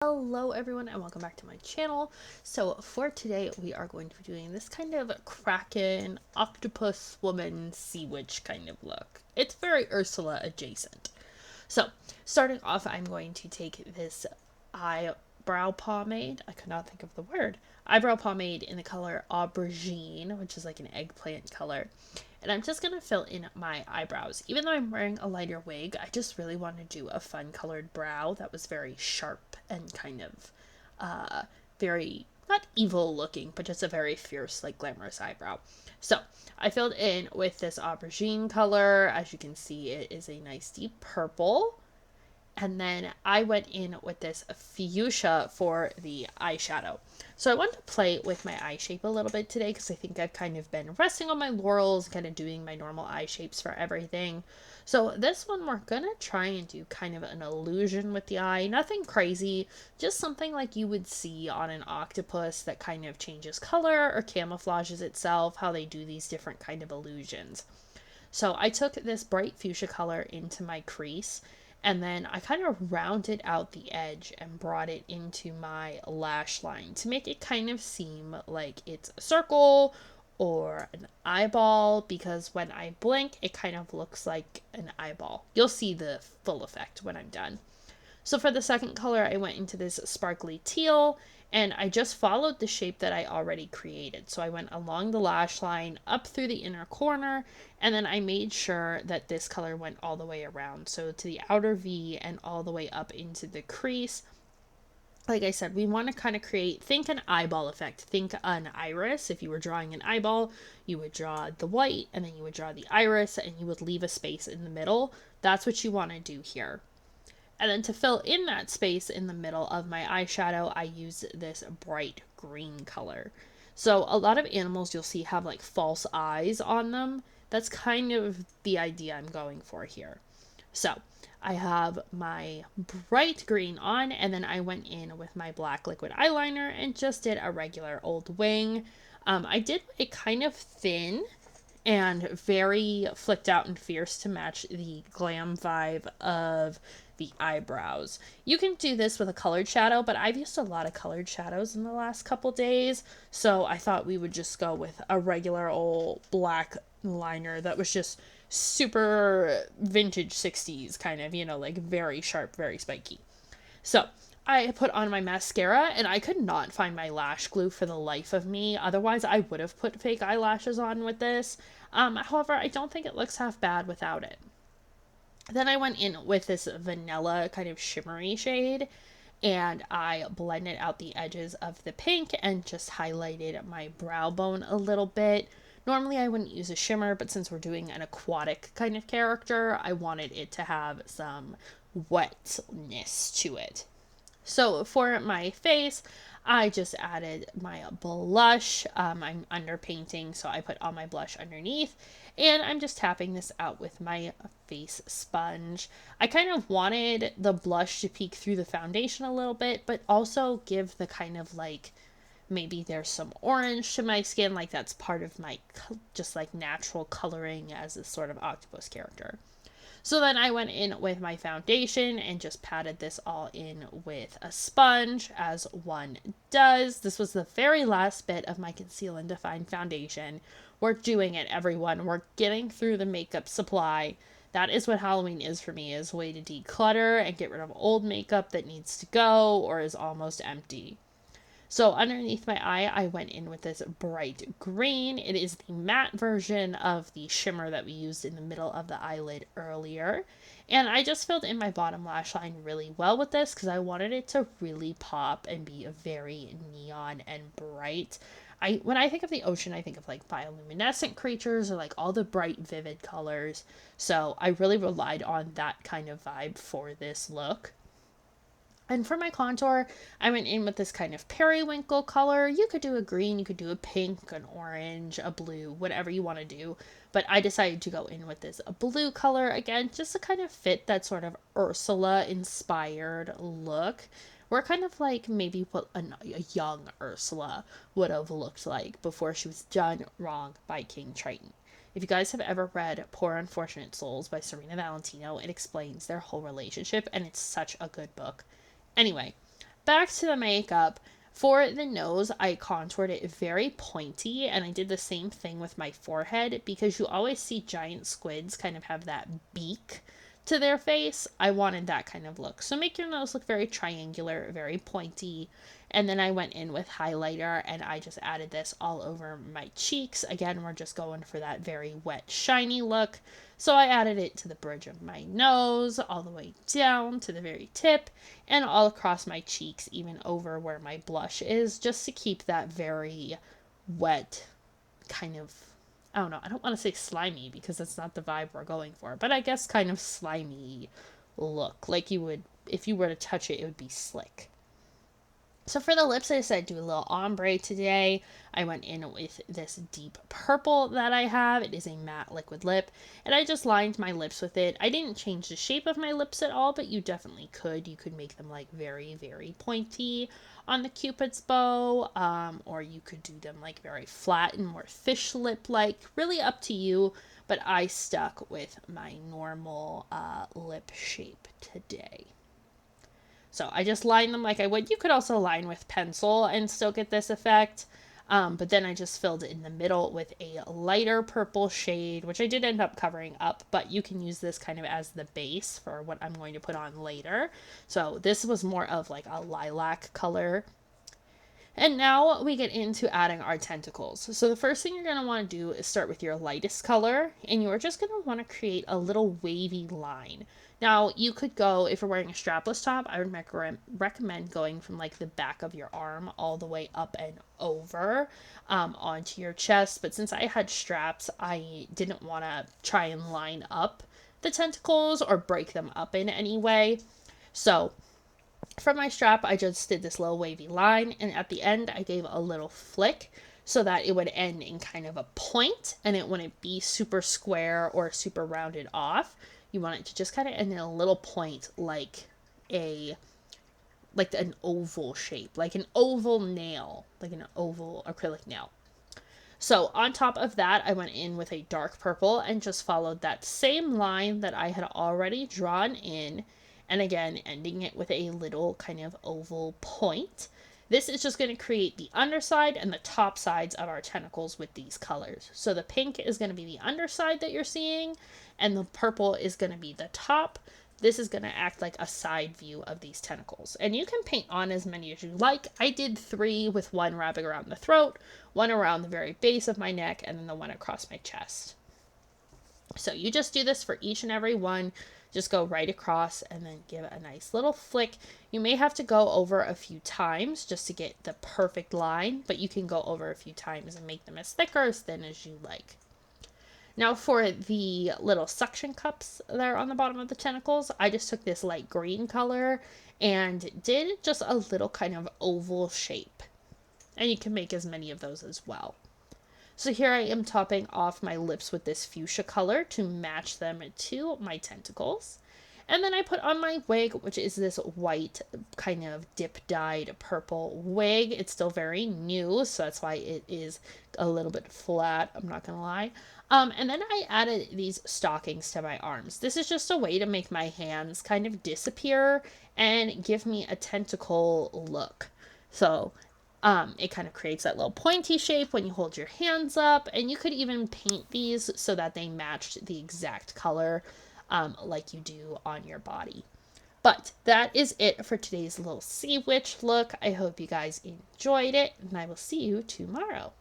Hello everyone and welcome back to my channel. So for today we are going to be doing this kind of Kraken, octopus woman, sea witch kind of look. It's very Ursula adjacent. So starting off, I'm going to take this eyebrow pomade. I could not think of the word. Eyebrow pomade in the color aubergine, which is like an eggplant color. And I'm just going to fill in my eyebrows. Even though I'm wearing a lighter wig, I just really want to do a fun colored brow that was very sharp and kind of very, not evil looking, but just a very fierce, like glamorous eyebrow. So I filled in with this aubergine color. As you can see, it is a nice deep purple. And then I went in with this fuchsia for the eyeshadow. So I want to play with my eye shape a little bit today because I think I've kind of been resting on my laurels, kind of doing my normal eye shapes for everything. So this one we're going to try and do kind of an illusion with the eye. Nothing crazy, just something like you would see on an octopus that kind of changes color or camouflages itself, how they do these different kind of illusions. So I took this bright fuchsia color into my crease and then I kind of rounded out the edge and brought it into my lash line to make it kind of seem like it's a circle or an eyeball, because when I blink, it kind of looks like an eyeball. You'll see the full effect when I'm done. So for the second color, I went into this sparkly teal, and I just followed the shape that I already created. So I went along the lash line, up through the inner corner, and then I made sure that this color went all the way around. So to the outer V and all the way up into the crease. Like I said, we want to kind of think an eyeball effect. Think an iris. If you were drawing an eyeball, you would draw the white, and then you would draw the iris, and you would leave a space in the middle. That's what you want to do here. And then to fill in that space in the middle of my eyeshadow, I use this bright green color. So a lot of animals you'll see have like false eyes on them. That's kind of the idea I'm going for here. So I have my bright green on, and then I went in with my black liquid eyeliner and just did a regular old wing. I did it kind of thin and very flicked out and fierce to match the glam vibe of the eyebrows. You can do this with a colored shadow, but I've used a lot of colored shadows in the last couple days, so I thought we would just go with a regular old black liner that was just super vintage 60s kind of, like very sharp, very spiky. So I put on my mascara, and I could not find my lash glue for the life of me. Otherwise, I would have put fake eyelashes on with this. However, I don't think it looks half bad without it. Then I went in with this vanilla kind of shimmery shade, and I blended out the edges of the pink and just highlighted my brow bone a little bit. Normally I wouldn't use a shimmer, but since we're doing an aquatic kind of character, I wanted it to have some wetness to it. So for my face, I just added my blush. I'm underpainting, so I put all my blush underneath, and I'm just tapping this out with my face sponge. I kind of wanted the blush to peek through the foundation a little bit, but also give the kind of like, maybe there's some orange to my skin, like that's part of my just like natural coloring as a sort of octopus character. So then I went in with my foundation and just patted this all in with a sponge, as one does. This was the very last bit of my Conceal and Define foundation. We're doing it, everyone. We're getting through the makeup supply. That is what Halloween is for me, is a way to declutter and get rid of old makeup that needs to go or is almost empty. So underneath my eye, I went in with this bright green. It is the matte version of the shimmer that we used in the middle of the eyelid earlier. And I just filled in my bottom lash line really well with this because I wanted it to really pop and be very neon and bright. When I think of the ocean, I think of like bioluminescent creatures or like all the bright, vivid colors. So I really relied on that kind of vibe for this look. And for my contour, I went in with this kind of periwinkle color. You could do a green, you could do a pink, an orange, a blue, whatever you want to do. But I decided to go in with this blue color again, just to kind of fit that sort of Ursula-inspired look. We're kind of like maybe what a young Ursula would have looked like before she was done wrong by King Triton. If you guys have ever read Poor Unfortunate Souls by Serena Valentino, it explains their whole relationship, and it's such a good book. Anyway, Back to the makeup. For the nose, I contoured it very pointy, and I did the same thing with my forehead because you always see giant squids kind of have that beak to their face. I wanted that kind of look. So make your nose look very triangular, very pointy. And then I went in with highlighter and I just added this all over my cheeks. Again, we're just going for that very wet, shiny look. So I added it to the bridge of my nose, all the way down to the very tip, and all across my cheeks, even over where my blush is, just to keep that very wet kind of, I don't know, I don't want to say slimy because that's not the vibe we're going for, but I guess kind of slimy look. Like you would, if you were to touch it, it would be slick. So for the lips, I decided to do a little ombre today. I went in with this deep purple that I have. It is a matte liquid lip, and I just lined my lips with it. I didn't change the shape of my lips at all, but you definitely could. You could make them like very, very pointy on the Cupid's bow, or you could do them like very flat and more fish lip-like. Really up to you, but I stuck with my normal lip shape today. So I just lined them like I would. You could also line with pencil and still get this effect. But then I just filled it in the middle with a lighter purple shade, which I did end up covering up, but you can use this kind of as the base for what I'm going to put on later. So this was more of like a lilac color. And now we get into adding our tentacles. So the first thing you're going to want to do is start with your lightest color, and you're just going to want to create a little wavy line. Now, you could go, if you're wearing a strapless top, I would recommend going from like the back of your arm all the way up and over onto your chest. But since I had straps, I didn't want to try and line up the tentacles or break them up in any way. So from my strap, I just did this little wavy line, and at the end, I gave a little flick so that it would end in kind of a point, and it wouldn't be super square or super rounded off. You want it to just kind of end in a little point, like an oval shape, like an oval nail, like an oval acrylic nail. So on top of that, I went in with a dark purple and just followed that same line that I had already drawn in, and again, ending it with a little kind of oval point. This is just going to create the underside and the top sides of our tentacles with these colors. So the pink is going to be the underside that you're seeing, and the purple is going to be the top. This is going to act like a side view of these tentacles. And you can paint on as many as you like. I did 3 with one wrapping around the throat, one around the very base of my neck, and then the one across my chest. So you just do this for each and every one. Just go right across and then give it a nice little flick. You may have to go over a few times just to get the perfect line, but you can go over a few times and make them as thick or as thin as you like. Now for the little suction cups that are on the bottom of the tentacles, I just took this light green color and did just a little kind of oval shape. And you can make as many of those as well. So here I am topping off my lips with this fuchsia color to match them to my tentacles. And then I put on my wig, which is this white kind of dip-dyed purple wig. It's still very new, so that's why it is a little bit flat, I'm not gonna lie. And then I added these stockings to my arms. This is just a way to make my hands kind of disappear and give me a tentacle look. So it kind of creates that little pointy shape when you hold your hands up, and you could even paint these so that they matched the exact color like you do on your body. But that is it for today's little sea witch look. I hope you guys enjoyed it, and I will see you tomorrow.